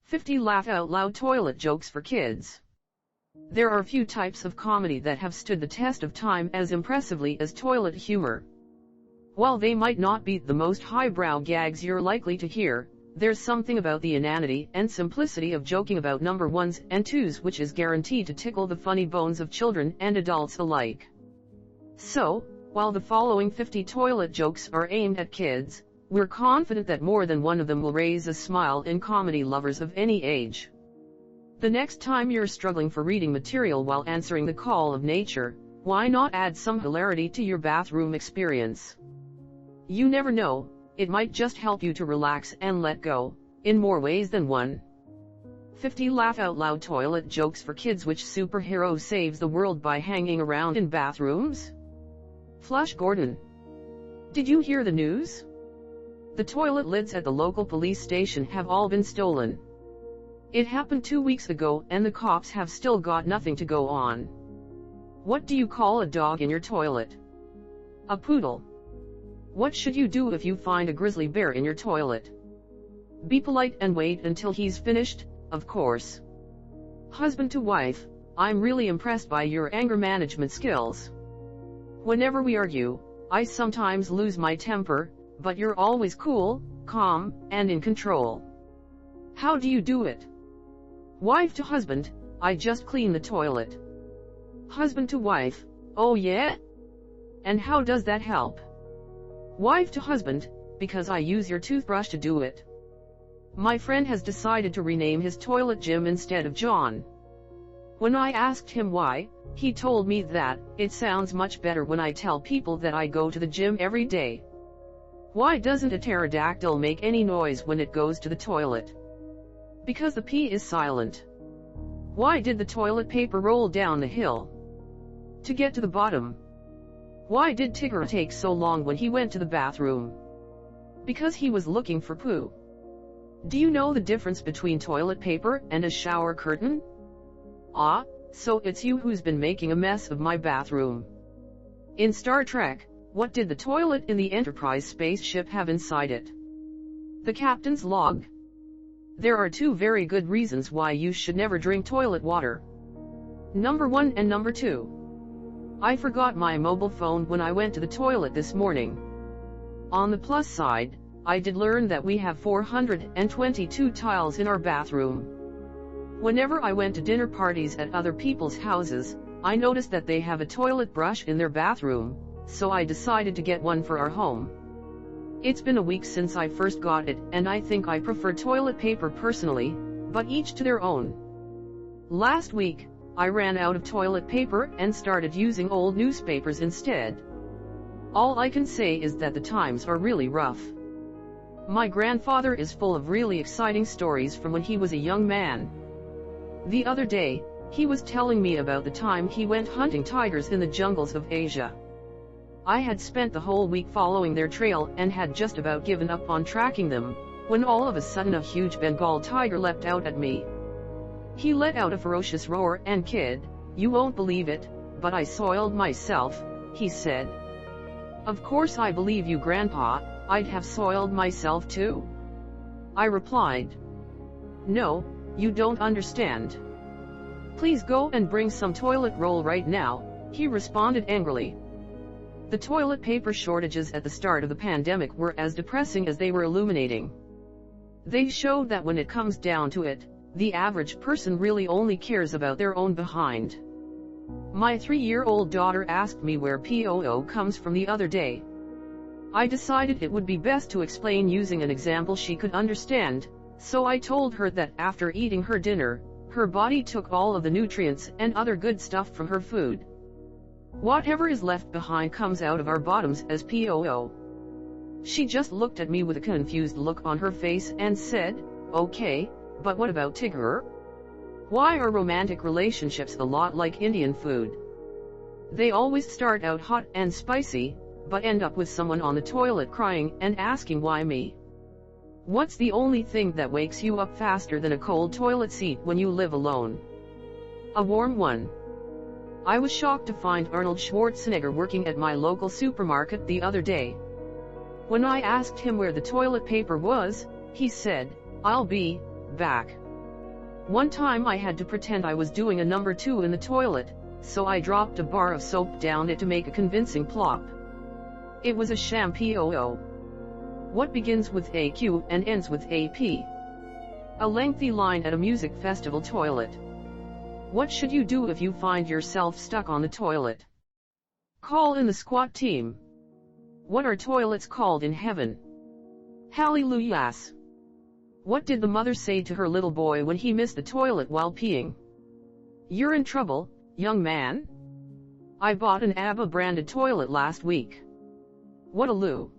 50 laugh-out-loud toilet jokes for kids. There are few types of comedy that have stood the test of time as impressively as toilet humor. While they might not be the most highbrow gags you're likely to hear, there's something about the inanity and simplicity of joking about number ones and twos which is guaranteed to tickle the funny bones of children and adults alike. So, while the following 50 toilet jokes are aimed at kids, we're confident that more than one of them will raise a smile in comedy lovers of any age. The next time you're struggling for reading material while answering the call of nature, why not add some hilarity to your bathroom experience? You never know, it might just help you to relax and let go, in more ways than one. 50 laugh-out-loud toilet jokes for kids. Which superhero saves the world by hanging around in bathrooms? Flash Gordon. Did you hear the news? The toilet lids at the local police station have all been stolen. It happened 2 weeks ago and the cops have still got nothing to go on. What do you call a dog in your toilet? A poodle. What should you do if you find a grizzly bear in your toilet? Be polite and wait until he's finished, of course. Husband to wife, I'm really impressed by your anger management skills. Whenever we argue, I sometimes lose my temper, but you're always cool, calm, and in control. How do you do it? Wife to husband, I just clean the toilet. Husband to wife, oh yeah? And how does that help? Wife to husband, because I use your toothbrush to do it. My friend has decided to rename his toilet Jim instead of John. When I asked him why, he told me that it sounds much better when I tell people that I go to the gym every day. Why doesn't a pterodactyl make any noise when it goes to the toilet? Because the P is silent. Why did the toilet paper roll down the hill? To get to the bottom. Why did Tigger take so long when he went to the bathroom? Because he was looking for poo. Do you know the difference between toilet paper and a shower curtain? Ah, so it's you who's been making a mess of my bathroom. In Star Trek, what did the toilet in the Enterprise spaceship have inside it? The captain's log. There are 2 very good reasons why you should never drink toilet water. Number 1 and number 2. I forgot my mobile phone when I went to the toilet this morning. On the plus side, I did learn that we have 422 tiles in our bathroom. Whenever I went to dinner parties at other people's houses, I noticed that they have a toilet brush in their bathroom, so I decided to get one for our home. It's been a week since I first got it, and I think I prefer toilet paper personally, but each to their own. Last week, I ran out of toilet paper and started using old newspapers instead. All I can say is that the times are really rough. My grandfather is full of really exciting stories from when he was a young man. The other day, he was telling me about the time he went hunting tigers in the jungles of Asia. I had spent the whole week following their trail and had just about given up on tracking them, when all of a sudden a huge Bengal tiger leapt out at me. He let out a ferocious roar and "Kid, you won't believe it, but I soiled myself," he said. "Of course I believe you, Grandpa, I'd have soiled myself too," I replied. "No, you don't understand. Please go and bring some toilet roll right now," he responded angrily. The toilet paper shortages at the start of the pandemic were as depressing as they were illuminating. They showed that when it comes down to it, the average person really only cares about their own behind. My 3-year-old daughter asked me where POO comes from the other day. I decided it would be best to explain using an example she could understand, so I told her that after eating her dinner, her body took all of the nutrients and other good stuff from her food. Whatever is left behind comes out of our bottoms as POO. She just looked at me with a confused look on her face and said, "Okay, but what about Tigger? Why are romantic relationships a lot like Indian food? They always start out hot and spicy, but end up with someone on the toilet crying and asking why me. What's the only thing that wakes you up faster than a cold toilet seat when you live alone? A warm one." I was shocked to find Arnold Schwarzenegger working at my local supermarket the other day. When I asked him where the toilet paper was, he said, "I'll be back." One time I had to pretend I was doing a number 2 in the toilet, so I dropped a bar of soap down it to make a convincing plop. It was a shampoo. What begins with AQ and ends with AP? A lengthy line at a music festival toilet. What should you do if you find yourself stuck on the toilet? Call in the SWAT team. What are toilets called in heaven? Hallelujahs. What did the mother say to her little boy when he missed the toilet while peeing? You're in trouble, young man. I bought an ABBA branded toilet last week. What a loo.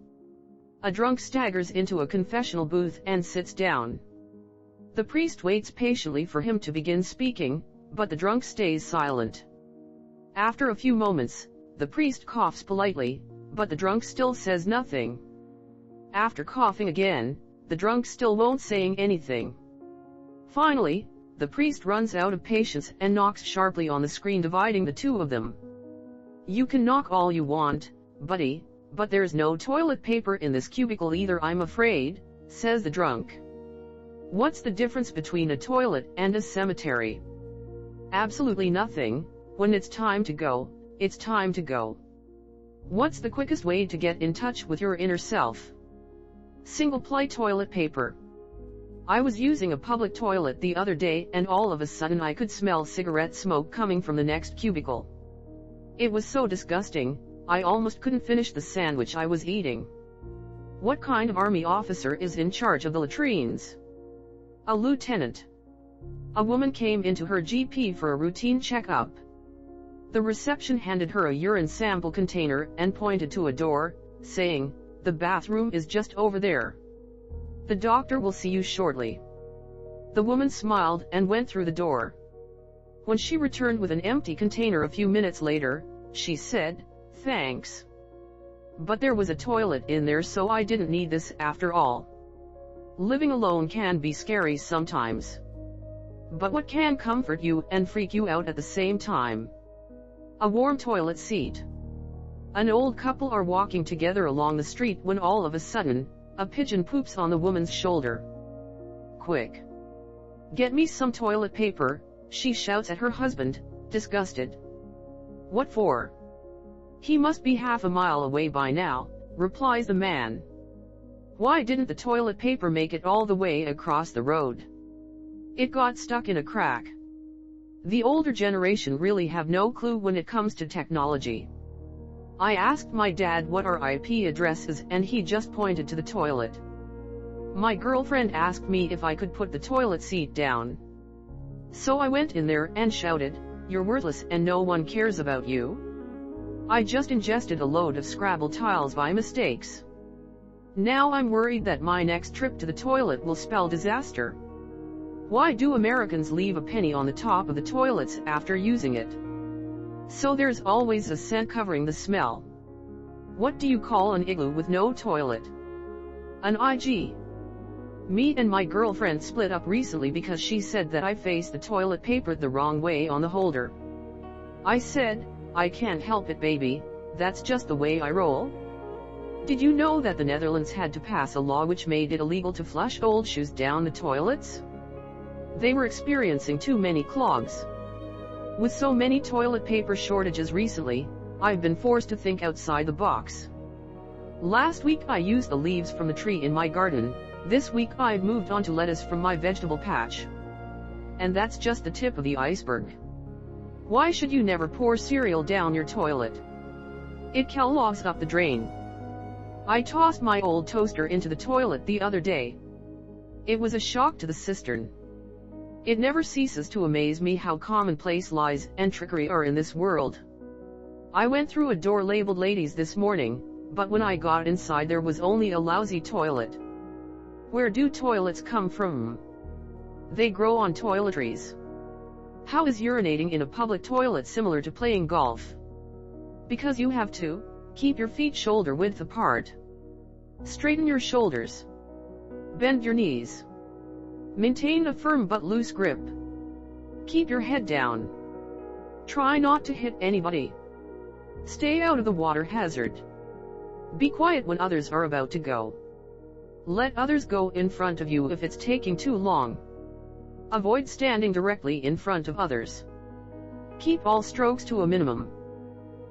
A drunk staggers into a confessional booth and sits down. The priest waits patiently for him to begin speaking, but the drunk stays silent. After a few moments, the priest coughs politely, but the drunk still says nothing. After coughing again, the drunk still won't saying anything. Finally, the priest runs out of patience and knocks sharply on the screen dividing the two of them. You can knock all you want, buddy, but there's no toilet paper in this cubicle either, I'm afraid, says the drunk. What's the difference between a toilet and a cemetery? Absolutely nothing. When it's time to go, it's time to go. What's the quickest way to get in touch with your inner self? Single-ply toilet paper. I was using a public toilet the other day and all of a sudden I could smell cigarette smoke coming from the next cubicle. It was so disgusting, I almost couldn't finish the sandwich I was eating. What kind of army officer is in charge of the latrines? A lieutenant. A woman came into her GP for a routine checkup. The reception handed her a urine sample container and pointed to a door, saying, "The bathroom is just over there. The doctor will see you shortly." The woman smiled and went through the door. When she returned with an empty container a few minutes later, she said, "Thanks. But there was a toilet in there, so I didn't need this after all." Living alone can be scary sometimes. But what can comfort you and freak you out at the same time? A warm toilet seat. An old couple are walking together along the street when all of a sudden, a pigeon poops on the woman's shoulder. "Quick! Get me some toilet paper," she shouts at her husband, disgusted. "What for?" "He must be half a mile away by now," replies the man. "Why didn't the toilet paper make it all the way across the road? It got stuck in a crack." The older generation really have no clue when it comes to technology. I asked my dad what our IP address is and he just pointed to the toilet. My girlfriend asked me if I could put the toilet seat down. So I went in there and shouted, "You're worthless and no one cares about you." I just ingested a load of Scrabble tiles by mistakes. Now I'm worried that my next trip to the toilet will spell disaster. Why do Americans leave a penny on the top of the toilets after using it? So there's always a scent covering the smell. What do you call an igloo with no toilet? An IG. Me and my girlfriend split up recently because she said that I faced the toilet paper the wrong way on the holder. I said, "I can't help it, baby, that's just the way I roll." Did you know that the Netherlands had to pass a law which made it illegal to flush old shoes down the toilets? They were experiencing too many clogs. With so many toilet paper shortages recently, I've been forced to think outside the box. Last week I used the leaves from the tree in my garden, this week I've moved on to lettuce from my vegetable patch. And that's just the tip of the iceberg. Why should you never pour cereal down your toilet? It clogs up the drain. I tossed my old toaster into the toilet the other day. It was a shock to the cistern. It never ceases to amaze me how commonplace lies and trickery are in this world. I went through a door labeled ladies this morning, but when I got inside there was only a lousy toilet. Where do toilets come from? They grow on toiletries. How is urinating in a public toilet similar to playing golf? Because you have to keep your feet shoulder width apart. Straighten your shoulders. Bend your knees. Maintain a firm but loose grip. Keep your head down. Try not to hit anybody. Stay out of the water hazard. Be quiet when others are about to go. Let others go in front of you if it's taking too long. Avoid standing directly in front of others. Keep all strokes to a minimum.